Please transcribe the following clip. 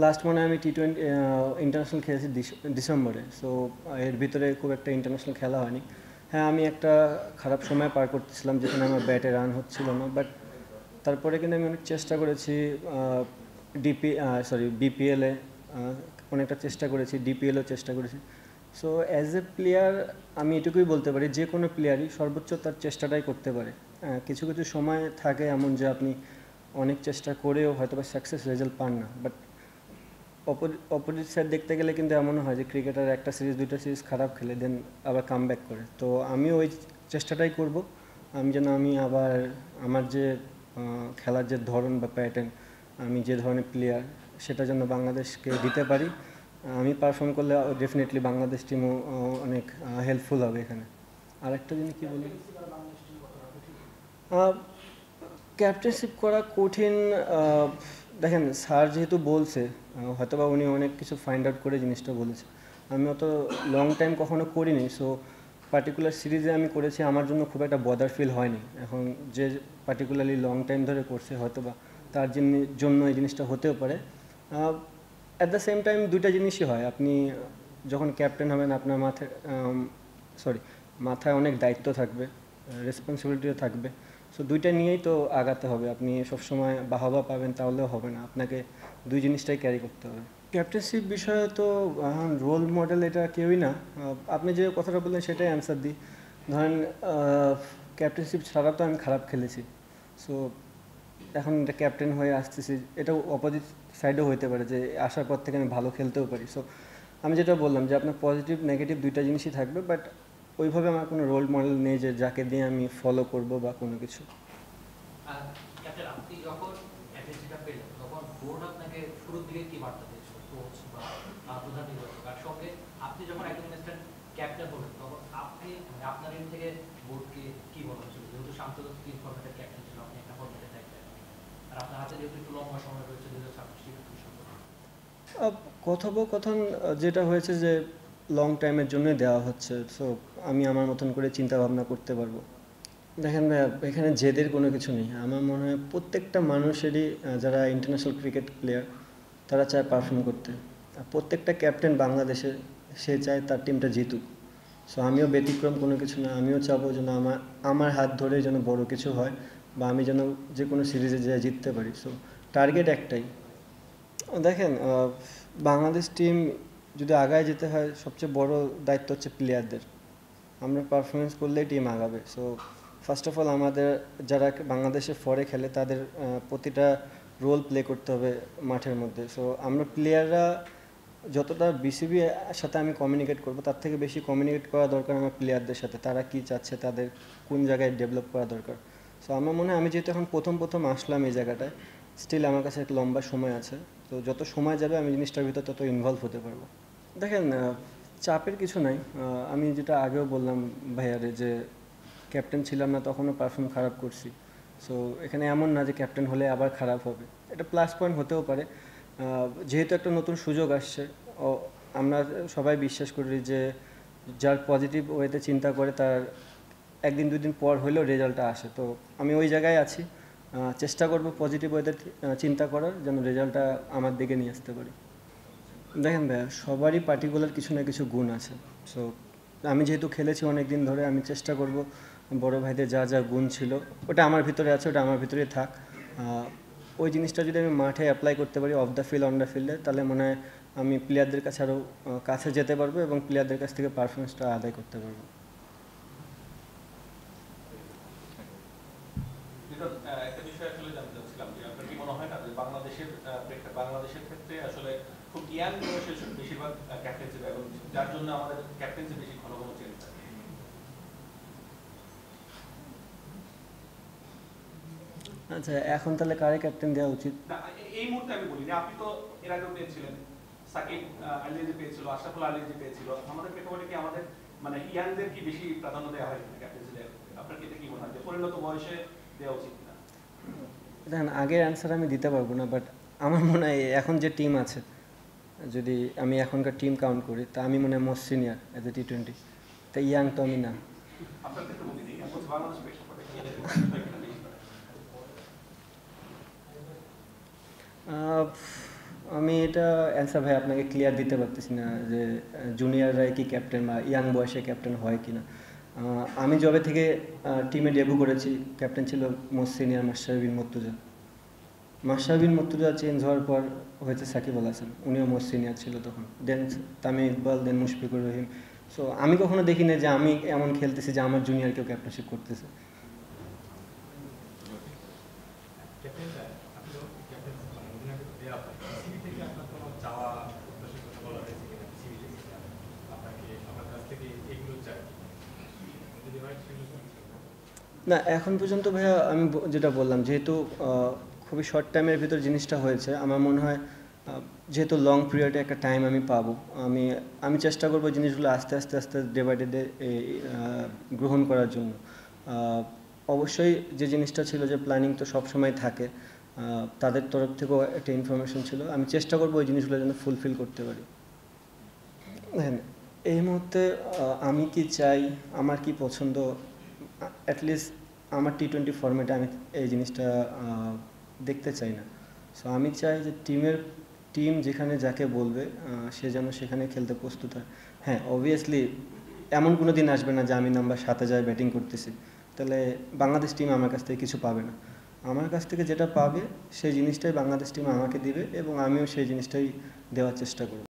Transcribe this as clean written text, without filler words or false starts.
Last মনে হয় আমি T20 ইন্টারন্যাশনাল খেলেছি ডিসেম্বরে। সো এর ভিতরে খুব একটা ইন্টারন্যাশনাল খেলা হয়নি। হ্যাঁ, আমি একটা খারাপ সময় পার করতেছিলাম যেখানে আমার ব্যাটে রান হচ্ছিল না, বাট তারপরে কিন্তু আমি অনেক চেষ্টা করেছি। বিপিএলে অনেকটা চেষ্টা করেছি, ডিপিএলও চেষ্টা করেছি। সো অ্যাজ এ প্লেয়ার আমি এটুকুই বলতে পারি, যে কোনো প্লেয়ারই সর্বোচ্চ তার চেষ্টাটাই করতে পারে। কিছু কিছু সময় থাকে এমন যে আপনি অনেক চেষ্টা করেও হয়তো বা সাকসেস রেজাল্ট পান না, বাট অপোজিট সাইড দেখতে গেলে কিন্তু এমনও হয় যে ক্রিকেটার একটা সিরিজ দুইটা সিরিজ খারাপ খেলে দেন আবার কাম ব্যাক করে। তো আমি ওই চেষ্টাটাই করব, আমি আবার আমার যে খেলার যে ধরন বা প্যাটার্ন, আমি যে ধরনের প্লেয়ার, সেটা যেন বাংলাদেশকে দিতে পারি। আমি পারফর্ম করলে ডেফিনেটলি বাংলাদেশ টিমও অনেক হেল্পফুল হবে এখানে। আরেকটা জিনিস কী বলি, ক্যাপ্টেনশিপ করা কঠিন। দেখেন, স্যার যেহেতু বলছে, হয়তোবা উনি অনেক কিছু ফাইন্ড আউট করে জিনিসটা বলেছে। আমি অত লং টাইম কখনো করিনি, সো পার্টিকুলার সিরিজে আমি করেছি, আমার জন্য খুব একটা বদার ফিল হয়নি। এখন যে পার্টিকুলারলি লং টাইম ধরে করছে, হয়তোবা তার জন্য এই জিনিসটা হতেও পারে। অ্যাট দ্য সেম টাইম দুইটা জিনিসই হয়, আপনি যখন ক্যাপ্টেন হবেন আপনার মাথায় অনেক দায়িত্ব থাকবে, রেসপন্সিবিলিটিও থাকবে। সো দুইটা নিয়েই তো আগাতে হবে। আপনি সবসময় বাহবা পাবেন তাহলেও হবে না, আপনাকে দুই জিনিসটাই ক্যারি করতে হবে। ক্যাপ্টেনশিপ বিষয়ে তো রোল মডেল এটা কেউই না। আপনি যে কথাটা বললেন সেটাই অ্যান্সার দিই। ধরেন, ক্যাপ্টেনশিপ ছাড়া তো আমি খারাপ খেলেছি। সো এখন এটা ক্যাপ্টেন হয়ে আসতেছি, এটাও অপোজিট সাইডও হইতে পারে যে আসার পর থেকে আমি ভালো খেলতেও পারি। সো আমি যেটা বললাম যে আপনার পজিটিভ নেগেটিভ দুইটা জিনিসই থাকবে, বাট ওইভাবে আমার কোনো রোল মডেল নেই যে যাকে দিয়ে আমি ফলো করব বা কোনো কিছু। আপনি যখন ক্যাপ্টেন্সিটা পেলেন তখন বোর্ড আপনাকে শুরুর দিকে কি বার্তা দিয়েছিল, কোচ বা প্রধান নির্বাচক, আর সঙ্গে আপনি যখন একজন ইনস্ট্যান্ট ক্যাপ্টেন হলেন তখন আপনি আপনার এর থেকে বোর্ডকে কি বলা হয়েছিল, যেহেতু শান্ত তিন ফর্মেটের ক্যাপ্টেন ছিল, আপনি একটা ফর্মেটে থাকবেন, আর আপনার হাতে যেহেতু একটু লম্বা সময় রয়েছে 2026 কথোপকথন যেটা হয়েছে যে লং টাইমের জন্য দেওয়া হচ্ছে, সো আমি আমার মতন করে চিন্তা ভাবনা করতে পারবো। দেখেন ভাইয়া, এখানে জেদের কোনো কিছু নেই। আমার মনে হয় প্রত্যেকটা মানুষেরই, যারা ইন্টারন্যাশনাল ক্রিকেট প্লেয়ার, তারা চায় পারফর্ম করতে। আর প্রত্যেকটা ক্যাপ্টেন বাংলাদেশের, সে চায় তার টিমটা জিতুক। সো আমিও ব্যতিক্রম কোনো কিছু না, আমিও চাবো যেন আমার হাত ধরে যেন বড় কিছু হয়, বা আমি যেন যে কোনো সিরিজে যেয়ে জিততে পারি। সো টার্গেট একটাই। দেখেন, বাংলাদেশ টিম যদি আগায় যেতে হয়, সবচেয়ে বড় দায়িত্ব হচ্ছে প্লেয়ারদের। আমরা পারফরমেন্স করলেই টিম আগাবে। সো ফার্স্ট অফ অল আমাদের যারা বাংলাদেশে ফরে খেলে তাদের প্রতিটা রোল প্লে করতে হবে মাঠের মধ্যে। সো আমরা প্লেয়াররা যতটা বিসিবি সাথে আমি কমিউনিকেট করব, তার থেকে বেশি কমিউনিকেট করা দরকার আমার প্লেয়ারদের সাথে। তারা কী চাচ্ছে, তাদের কোন জায়গায় ডেভেলপ করা দরকার। সো আমার মনে হয় আমি যেহেতু এখন প্রথম আসলাম এই জায়গাটায়, স্টিল আমার কাছে একটা লম্বা সময় আছে। তো যত সময় যাবে আমি জিনিসটার ভিতর তত ইনভলভ হতে পারবো। দেখেন, চাপের কিছু নাই। আমি যেটা আগেও বললাম ভাইয়ারে, যে ক্যাপ্টেন ছিলাম না তখনও পারফর্ম খারাপ করছি। সো এখানে এমন না যে ক্যাপ্টেন হলে আবার খারাপ হবে, এটা প্লাস পয়েন্ট হতেও পারে। যেহেতু একটা নতুন সুযোগ আসছে, আমরা সবাই বিশ্বাস করি যে যার পজিটিভ ওয়েতে চিন্তা করে তার একদিন দুই দিন পর হলেও রেজাল্টটা আসে। তো আমি ওই জায়গায় আছি, চেষ্টা করব পজিটিভ ওয়েতে চিন্তা করার, যেন রেজাল্টটা আমার দিকে নিয়ে আসতে পারি। দেখেন ভাইয়া, সবারই পার্টিকুলার কিছু না কিছু গুণ আছে। সো আমি যেহেতু খেলেছি অনেক দিন ধরে, আমি চেষ্টা করব বড় ভাইদের যা যা গুণ ছিল ওটা আমার ভিতরে আছে, ওটা আমার ভিতরেই থাক। ওই জিনিসটা যদি আমি মাঠে অ্যাপ্লাই করতে পারি, of the field on the ফিল্ডে, তাহলে মনে হয় আমি প্লেয়ারদের কাছে আরও কাছে যেতে পারবো এবং প্লেয়ারদের কাছ থেকে পারফরমেন্সটা আদায় করতে পারবো। একটা বিষয় আসলে জানতে চাচ্ছিলাম যে আপনার কি মনে হয় না যে বাংলাদেশের ক্ষেত্রে আসলে খুব ইয়াং বয়সের বেশিরভাগ ক্যাপ্টেন্সি, এবং যার জন্য আমাদের ক্যাপ্টেন্সি বেশি ঘন ঘন চেঞ্জ থাকে। আচ্ছা, এখন তাহলে কারে ক্যাপ্টেন দেওয়া উচিত? না, এই মুহূর্তে আমি বলি না, আপনি তো এর আগেও পেয়েছিলেন, সাকিব আলী যে পেয়েছিল, আশরাফুল আলী যে পেয়েছিল, আমাদের প্রেক্ষাপটে কি আমাদের মানে ইয়াংদের কি বেশি প্রাধান্য দেওয়া হয় ক্যাপ্টেন্সি দেওয়া? আপনার কি এটা কি মনে হয় যে পরিণত বয়সে দেওয়া উচিত না? দেখেন, আগের অ্যান্সার আমি দিতে পারবো না, বাট আমার মনে হয় এখন যে টিম আছে, যদি আমি এখনকার টিম কাউন্ট করি, তা আমি মনে হয় most senior as a T20। তা ইয়াং তো আমি না। আপনার ক্ষেত্রে বলি নেই, এখন বাংলাদেশ প্রেক্ষাপটে কি আহ, আমি এটা অ্যান্সার ভাই আপনাকে ক্লিয়ার দিতে পারতেছি না যে জুনিয়ররাই কি ক্যাপ্টেন বা ইয়াং বয়সে ক্যাপ্টেন হয় কি না। আমি যবে থেকে টিমে ডেবিউ করেছি, ক্যাপ্টেন ছিল মোস্ট সিনিয়র মাশরাফি বিন মুর্তজা। মাশরাফি বিন মুর্তজা চেঞ্জ হওয়ার পর হয়েছে সাকিব আল হাসান, উনিও মোস্ট সিনিয়র ছিল তখন। দেন তামিম ইকবাল, দেন মুশফিকুর রহিম। সো আমি কখনো দেখি না যে আমি এমন খেলতেছি যে আমার জুনিয়র কেউ ক্যাপ্টেনশিপ করতেছে। ক্যাপ্টেন স্যার, আপনি যখন ক্যাপ্টেন মানে অধিনায়ক দেওয়া হয়, বিসিবি থেকে আপনার কোনো চাওয়া প্রত্যাশার কথা বলা হয়েছে কিনা? বিসিবি থেকে আপনাকে আপনার কাছ থেকে এগুলো চাই, যদি হয় সেগুলো না, এখন পর্যন্ত ভাইয়া আমি যেটা বললাম, যেহেতু খুবই শর্ট টাইমের ভিতর জিনিসটা হয়েছে, আমার মনে হয় যেহেতু লং পিরিয়ডে একটা টাইম আমি পাবো, আমি চেষ্টা করবো জিনিসগুলো আস্তে আস্তে আস্তে ডে বাই ডে গ্রহণ করার জন্য। অবশ্যই যে জিনিসটা ছিল যে প্ল্যানিং তো সবসময় থাকে, তাদের তরফ থেকেও একটা ইনফরমেশন ছিল, আমি চেষ্টা করবো ওই জিনিসগুলো যেন ফুলফিল করতে পারি। দেখেন, এই মুহূর্তে আমি কি চাই, আমার কি পছন্দ, অ্যাটলিস্ট আমার টি-20 ফরম্যাটে আমি এই জিনিসটা দেখতে চাই না। সো আমি চাই যে টিম যেখানে যাকে বলবে সে যেন সেখানে খেলতে প্রস্তুত হয়। হ্যাঁ, অবভিয়াসলি এমন কোনো দিন আসবে না যে আমি নাম্বার 7-এ যাই ব্যাটিং করতেছি, তাহলে বাংলাদেশ টিম আমার কাছ থেকে কিছু পাবে না। আমার কাছ থেকে যেটা পাবে সেই জিনিসটাই বাংলাদেশ টিম আমাকে দিবে এবং আমিও সেই জিনিসটাই দেওয়ার চেষ্টা করব।